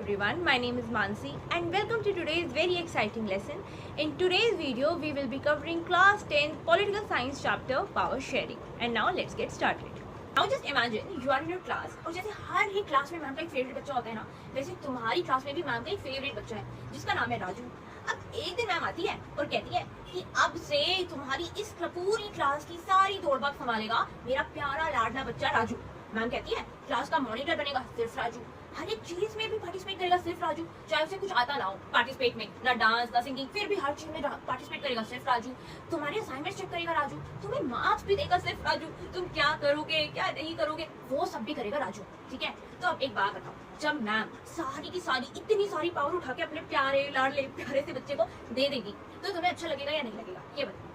everyone, my name is Mansi and welcome to today's very exciting lesson. In today's video, we will be covering class 10 political science chapter power sharing. And now let's get started. Now just imagine you are in your class और जैसे हर ही class में ma'am का एक favourite बच्चा होता है ना, वैसे तुम्हारी क्लास में भी मैम का एक फेवरेट बच्चा है जिसका नाम है राजू। अब एक दिन मैम आती है और कहती है कि अब से तुम्हारी इस पूरी क्लास की सारी दौड़ भाग संभालेगा मेरा प्यारा लाडला बच्चा राजू। मैम कहती है क्लास का मॉनिटर बनेगा सिर्फ राजू, हर एक चीज में भी पार्टिसिपेट करेगा सिर्फ राजू, चाहे उसे कुछ आता ना हो पार्टिसिपेट में, ना डांस ना सिंगिंग, फिर भी हर चीज में पार्टिसिपेट करेगा सिर्फ राजू। तुम्हारे असाइनमेंट चेक करेगा राजू, तुम्हें मार्क्स भी देगा सिर्फ राजू, तुम क्या करोगे क्या नहीं करोगे वो सब भी करेगा राजू। ठीक है, तो अब एक बात बताओ, जब मैम सारी की सारी इतनी सारी पावर उठा के अपने प्यारे लाडले प्यारे से बच्चे को दे देगी तो तुम्हें अच्छा लगेगा या नहीं लगेगा? ये बताओ।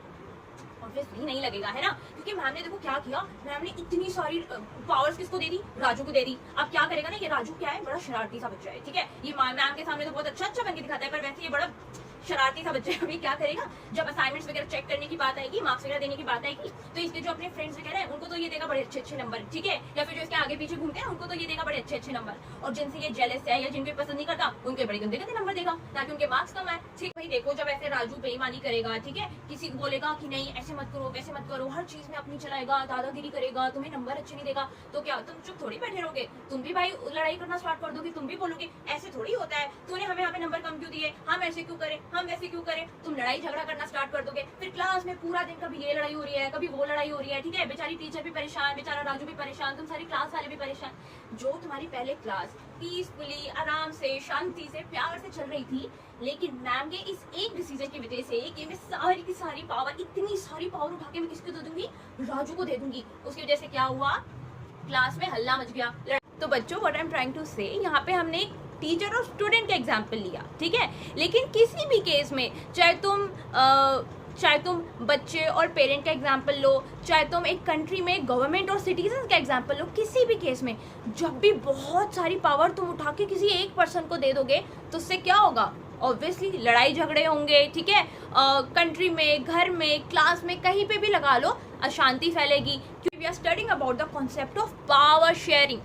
ऑब्वियसली नहीं लगेगा, है ना, क्योंकि मैम ने देखो क्या किया, मैम ने इतनी सारी पावर्स किसको दे दी? राजू को दे दी। अब क्या करेगा ना, ये राजू क्या है, बड़ा शरारती सा बच्चा है। ठीक है, ये मैम के सामने तो बहुत अच्छा बन के दिखाता है, पर वैसे ये बड़ा शरारती सा बच्चा है। अभी क्या करेगा, जब असाइनमेंट्स वगैरह चेक करने की बात आएगी, मार्क्स वगैरह देने की बात आएगी, तो इसके जो अपने फ्रेंड्स वगैरह हैं उनको तो ये देगा बड़े अच्छे नंबर। ठीक है, या फिर जो इसके आगे पीछे घूमते हैं उनको तो ये देगा बड़े अच्छे नंबर, और जिनसे ये जेलस है या जिनको पसंद नहीं करता उनके बड़े गंदे नंबर देगा ताकि उनके मार्क्स कम आए। ठीक भाई, देखो जब ऐसे राजू बेईमानी करेगा, ठीक है, किसी को बोलेगा कि नहीं ऐसे मत करो वैसे मत करो, हर चीज में अपनी चलाएगा, दादागिरी करेगा, तुम्हें नंबर अच्छे नहीं देगा, तो क्या तुम चुप थोड़ी बैठे रहोगे? तुम भी भाई लड़ाई करना स्टार्ट कर दोगे, तुम भी बोलोगे ऐसे थोड़ी होता है, तूने हमें यहाँ पे नंबर कम क्यों दिए, हम ऐसे क्यों करें, हम वैसे क्यों करें, तुम लड़ाई झगड़ा करना स्टार्ट कर दोगे। फिर क्लास में पूरा दिन कभी ये लड़ाई हो रही है कभी वो लड़ाई हो रही है। ठीक है, बेचारी टीचर भी परेशान, बेचारा राजू भी परेशान, तुम सारी क्लास वाले भी परेशान। जो तुम्हारी पहले क्लास पीसफुली आराम से शांति से प्यार से चल रही थी, लेकिन मैम के इस एक डिसीजन की वजह से कि मैं सारी की सारी पावर, इतनी सारी पावर उठा के मैं किसको दे दूंगी? राजू को दे दूंगी। उसकी वजह से क्या हुआ, क्लास में हल्ला मच गया। तो बच्चों, what I am trying to say, यहाँ पे हमने टीचर और स्टूडेंट का एग्जाम्पल लिया, ठीक है, लेकिन किसी भी केस में चाहे तुम बच्चे और पेरेंट का एग्जाम्पल लो, चाहे तुम एक कंट्री में गवर्नमेंट और सिटीजन का एग्जाम्पल लो, किसी भी केस में जब भी बहुत सारी पावर तुम उठा के किसी एक पर्सन को दे दोगे तो उससे क्या होगा? ऑब्वियसली लड़ाई झगड़े होंगे। ठीक है, कंट्री में, घर में, क्लास में, कहीं पे भी लगा लो, अशांति फैलेगी। क्योंकि we are studying about the concept of power sharing.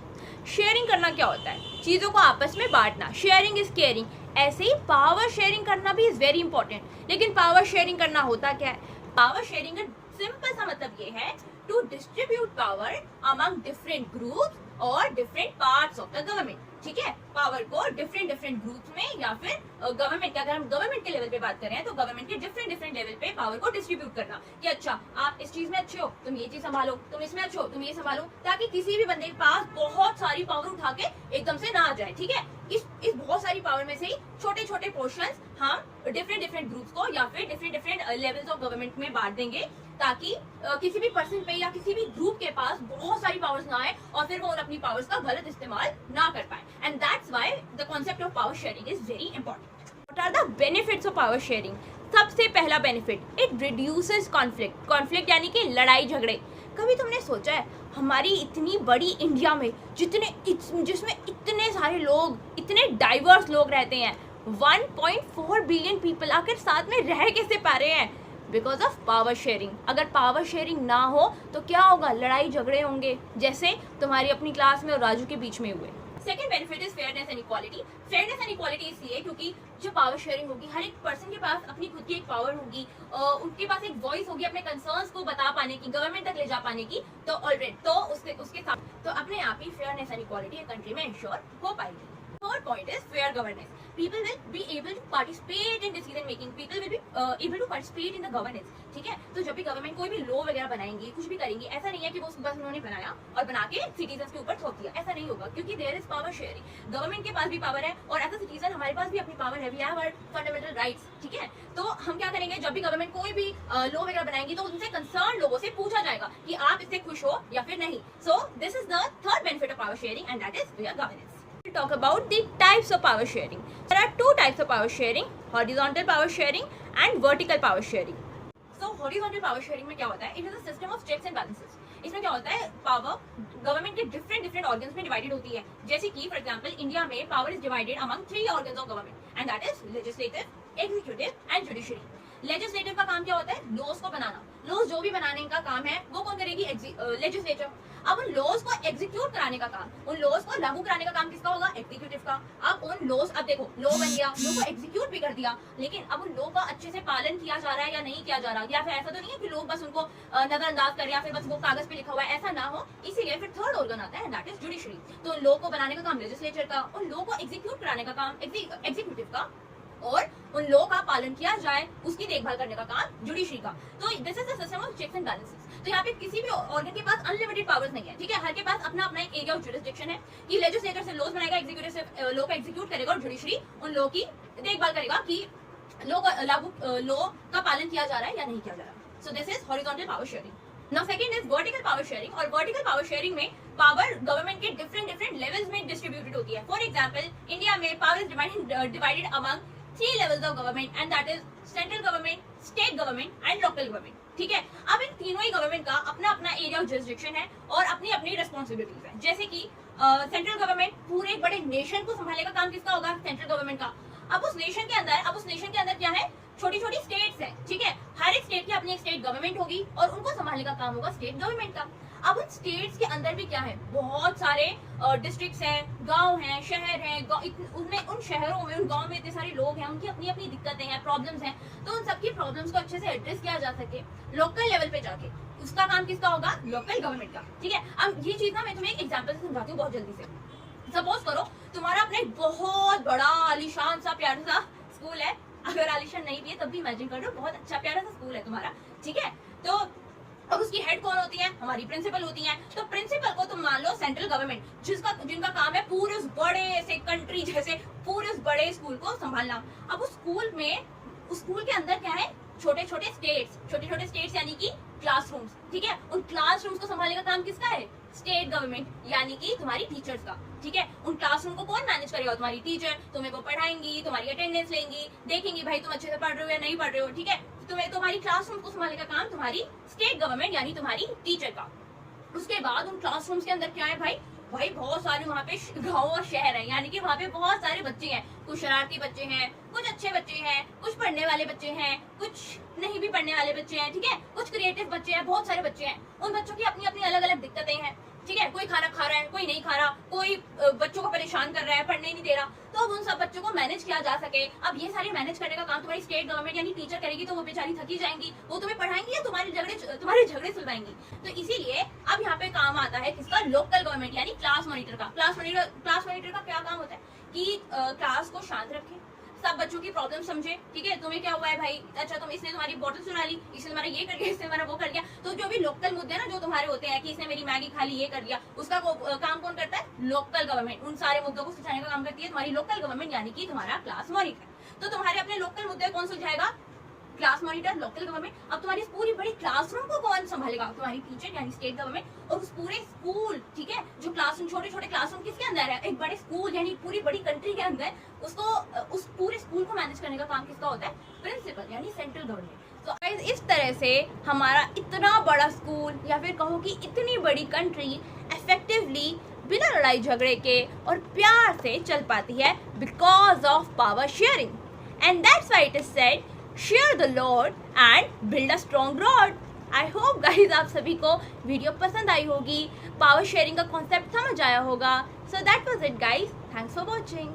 Sharing करना क्या होता है? चीज़ों को आपस में बांटना। Sharing is caring. ऐसे ही पावर शेयरिंग करना भी इज वेरी इंपॉर्टेंट। लेकिन पावर शेयरिंग करना होता क्या है? पावर शेयरिंग का सिंपल सा मतलब ये है to distribute power among different groups और different parts of the government. ठीक है, पावर को डिफरेंट ग्रुप्स में या फिर गवर्नमेंट के, अगर हम गवर्नमेंट के लेवल पे बात करें तो गवर्नमेंट के डिफरेंट लेवल पे पावर को डिस्ट्रीब्यूट करना कि अच्छा आप इस चीज में अच्छे हो तुम ये चीज संभालो, तुम इसमें अच्छे हो तुम ये संभालो, ताकि किसी भी बंदे के पास बहुत सारी पावर उठा के एकदम से ना आ जाए। ठीक है, इस बहुत सारी पावर में से ही छोटे छोटे पोर्शंस हम डिफरेंट ग्रुप्स को या फिर डिफरेंट लेवल्स ऑफ गवर्नमेंट में बांट देंगे, ताकि किसी भी पर्सन पे या किसी भी ग्रुप के पास बहुत सारी पावर्स ना आए और फिर वो अपनी पावर्स का गलत इस्तेमाल ना कर पाए। And that's why the concept of power sharing is very important. What are the benefits of power sharing? सबसे पहला benefit, it reduces conflict. Conflict यानी कि लड़ाई झगड़े। कभी तुमने सोचा है हमारी इतनी बड़ी इंडिया में जिसमें इतने सारे लोग, इतने डाइवर्स लोग रहते हैं, 1.4 बिलियन पीपल आकर साथ में रह कैसे पा रहे हैं? Because of power sharing. अगर पावर शेयरिंग ना हो तो क्या होगा? लड़ाई झगड़े होंगे, जैसे तुम्हारी अपनी क्लास में और राजू के बीच में हुए। Second benefit is fairness and equality. Fairness and equality इसलिए क्योंकि जब पावर शेयरिंग होगी, हर एक पर्सन के पास अपनी खुद की एक पावर होगी, उनके पास एक वॉइस होगी अपने कंसर्न्स को बता पाने की, गवर्नमेंट तक ले जा पाने की, तो ऑलरेडी तो उसके साथ तो अपने आप ही फेयरनेस एंड इक्वालिटी कंट्री में इंश्योर हो पाएगी। Third point is fair governance. People will be able to participate in decision making. People will be able to participate in the governance. ठीक है, तो जब भी गवर्नमेंट कोई भी लॉ वगैरह बनाएंगी, कुछ भी करेंगी, ऐसा नहीं है कि वो बस उन्होंने बनाया और बना के सिटीजन के ऊपर थोप दिया, ऐसा नहीं होगा, क्योंकि there is power sharing. Government के पास भी पावर है और एज अ सिटीजन हमारे पास भी अपनी पावर है। We have our fundamental rights. ठीक है, तो हम क्या करेंगे, जब भी गवर्नमेंट कोई भी लॉ वगैरह बनाएंगी तो उनसे कंसर्न लोगों से पूछा जाएगा कि आप इससे खुश हो या फिर नहीं। So this is the third benefit of power sharing and that is fair governance. We'll talk about the types of power sharing. There are two types of power sharing: horizontal power sharing and vertical power sharing. So horizontal power sharing में क्या होता है? It is a system of checks and balances. इसमें क्या होता है, power government के different organs में डिवाइडेड होती है। जैसे कि फॉर एग्जांपल इंडिया में power is divided among 3 organs of government and that is legislative, executive and judiciary. Legislative का काम क्या होता है? लॉज को बनाना। लॉज जो भी बनाने का काम है वो कौन करेगी? लेजिस्लेचर। अब उन लॉज को एग्जीक्यूट कराने का काम, उन लॉज को लागू कराने का काम किसका होगा? एग्जीक्यूटिव का। अब उन लॉज, अब देखो लॉ बन गया, लॉ को एग्जीक्यूट भी कर दिया, लेकिन अब उन लॉ का अच्छे से पालन किया जा रहा है या नहीं किया जा रहा, या फिर ऐसा तो नहीं है कि लोग बस उनको नजरअंदाज करें या फिर बस वो कागज पे लिखा हुआ है, ऐसा ना हो। इसीलिए फिर थर्ड ऑर्गन आता है, दैट इज जुडिशरी। तो लॉ को बनाने का काम लेजिस्लेचर का, उन लॉ को एग्जीक्यूट कराने का काम एग्जीक्यूटिव का, और उन लॉ का पालन किया जाए उसकी देखभाल करने का काम जुडिशरी का। तो this is the system of checks and balances. तो यहाँ पे किसी भी ऑर्गन के पास अनलिमिटेड पावर्स नहीं है, ठीक है। हर के पास अपना अपना एक एरिया ऑफ जुरिस्डिक्शन है कि लेजिस्लेचर से लॉज बनाएगा, एग्जीक्यूटिव से लॉ को एग्जीक्यूट करेगा, और जुडिशरी उन लॉ की देखभाल करेगा कि लॉ का पालन किया जा रहा है या नहीं किया जा रहा। So this is horizontal power sharing. Now second is vertical power sharing. और वर्टिकल पावर शेयरिंग में पावर गवर्नमेंट के डिफरेंट लेवल्स में डिस्ट्रीब्यूटेड होती है। फॉर एग्जांपल इंडिया में power is divided among 3 levels of government, and that is central government, state government and local government, ठीक है। अब इन तीनों ही गवर्नमेंट का अपना अपना एरिया ऑफ जुरिस्डिक्शन है और अपनी अपनी रिस्पॉन्सिबिलिटीज है। जैसे कि सेंट्रल गवर्नमेंट पूरे एक बड़े नेशन को संभालने का काम किसका होगा? सेंट्रल गवर्नमेंट का। अब उस नेशन के अंदर क्या है? छोटी छोटी स्टेट्स हैं, ठीक है। हर एक स्टेट की अपनी एक स्टेट गवर्नमेंट होगी और उनको संभालने का काम होगा स्टेट गवर्नमेंट का। अब उन स्टेट्स के अंदर भी क्या है? बहुत सारे डिस्ट्रिक्ट्स हैं, गांव हैं, शहर हैं। उनमें उन शहरों में, उन गांव में इतने सारे लोग हैं, उनकी अपनी अपनी दिक्कतें हैं, प्रॉब्लम्स हैं। तो उन सबकी प्रॉब्लम्स को अच्छे से एड्रेस किया जा सके लोकल लेवल पे जाके, उसका काम किसका होगा? लोकल गवर्नमेंट का, ठीक है। अब ये चीज ना मैं तुम्हें एक एग्जाम्पल से समझाती हूँ बहुत जल्दी से। सपोज करो तुम्हारा अपना एक बहुत बड़ा आलीशान सा प्यारा सा स्कूल है। अगर आलीशान नहीं भी है तब भी इमेजिन कर लो, बहुत अच्छा प्यारा सा स्कूल है तुम्हारा, ठीक है। तो अब उसकी हेड कौन होती है? हमारी प्रिंसिपल होती है। तो प्रिंसिपल को तुम मान लो सेंट्रल गवर्नमेंट, जिनका काम है पूरे उस बड़े से कंट्री जैसे पूरे उस बड़े स्कूल को संभालना। अब उस स्कूल के अंदर क्या है? छोटे छोटे स्टेट्स यानी कि क्लासरूम्स, ठीक है। उन क्लासरूम्स को संभालने का काम किसका है? स्टेट गवर्नमेंट यानी कि तुम्हारी टीचर्स का, ठीक है। उन क्लासरूम को कौन मैनेज करेगा? तुम्हारी टीचर। तुम्हें वो पढ़ाएंगी, तुम्हारी अटेंडेंस लेंगी, देखेंगी भाई तुम अच्छे से पढ़ रहे हो या नहीं पढ़ रहे हो, ठीक है। तुम्हारी क्लासरूम को संभालने का काम तुम्हारी स्टेट गवर्नमेंट यानी तुम्हारी टीचर का। उसके बाद उन क्लासरूम्स के अंदर क्या है भाई? बहुत सारे वहाँ पे गाँव और शहर है, यानी कि वहाँ पे बहुत सारे बच्चे हैं। कुछ शरारती बच्चे हैं, कुछ अच्छे बच्चे हैं, कुछ पढ़ने वाले बच्चे हैं, कुछ नहीं भी पढ़ने वाले बच्चे हैं, ठीक है। कुछ क्रिएटिव बच्चे हैं, बहुत सारे बच्चे हैं। उन बच्चों की अपनी अपनी अलग अलग दिक्कतें हैं, ठीक है। कोई खाना खा रहा है, कोई नहीं खा रहा, कोई बच्चों को परेशान कर रहा है, पढ़ने नहीं दे रहा। तो अब उन सब बच्चों को मैनेज किया जा सके। अब ये सारे मैनेज करने का काम तुम्हारी स्टेट गवर्नमेंट यानी टीचर करेगी। तो वो बेचारी थकी जाएंगी, वो तुम्हें पढ़ाएंगी या तुम्हारे झगड़े सुलझाएंगी। तो इसीलिए अब यहाँ पे काम आता है किसका? लोकल गवर्नमेंट यानी क्लास मॉनिटर का। क्लास मॉनिटर का क्या काम होता है कि क्लास को शांत रखे, सब बच्चों की प्रॉब्लम समझे, ठीक है। तुम्हें क्या हुआ है भाई? अच्छा इसने तुम्हारी बोतल चुरा ली, इसने तुम्हारा ये कर दिया, इसने तुम्हारा वो कर दिया। तो जो भी लोकल मुद्दे ना जो तुम्हारे होते हैं कि इसने मेरी मैगी खा ली, ये कर दिया, उसका काम कौन करता है? Local government. उन सारे मुद्दों को सुलझाने का काम करती है तुम्हारी लोकल गवर्नमेंट यानी कि तुम्हारा क्लास मॉनिटर। तो तुम्हारे अपने लोकल मुद्दे कौन सुलझाएगा? Class monitor, local government. अब तुम्हारी पूरी बड़ी क्लासरूम को कौन संभालेगा? तुम्हारी टीचर यानी स्टेट गवर्नमेंट। और उस पूरे स्कूल, ठीक है, जो क्लासरूम छोटे छोटे क्लासरूम किसके अंदर है? एक बड़े स्कूल यानी पूरी बड़ी कंट्री के अंदर, उसको उस पूरे स्कूल को मैनेज करने का काम किसका होता है? प्रिंसिपल यानी सेंट्रल गवर्नमेंट। तो गाइस इस तरह से हमारा इतना बड़ा स्कूल या फिर कहो कि इतनी बड़ी कंट्री इफेक्टिवली बिना लड़ाई झगड़े के और प्यार से चल पाती है because of power sharing. And that's why it is said share the Lord and build a strong rod. I hope guys आप सभी को वीडियो पसंद आई होगी, पावर शेयरिंग का कॉन्सेप्ट समझ आया होगा। So that was it guys, thanks for watching.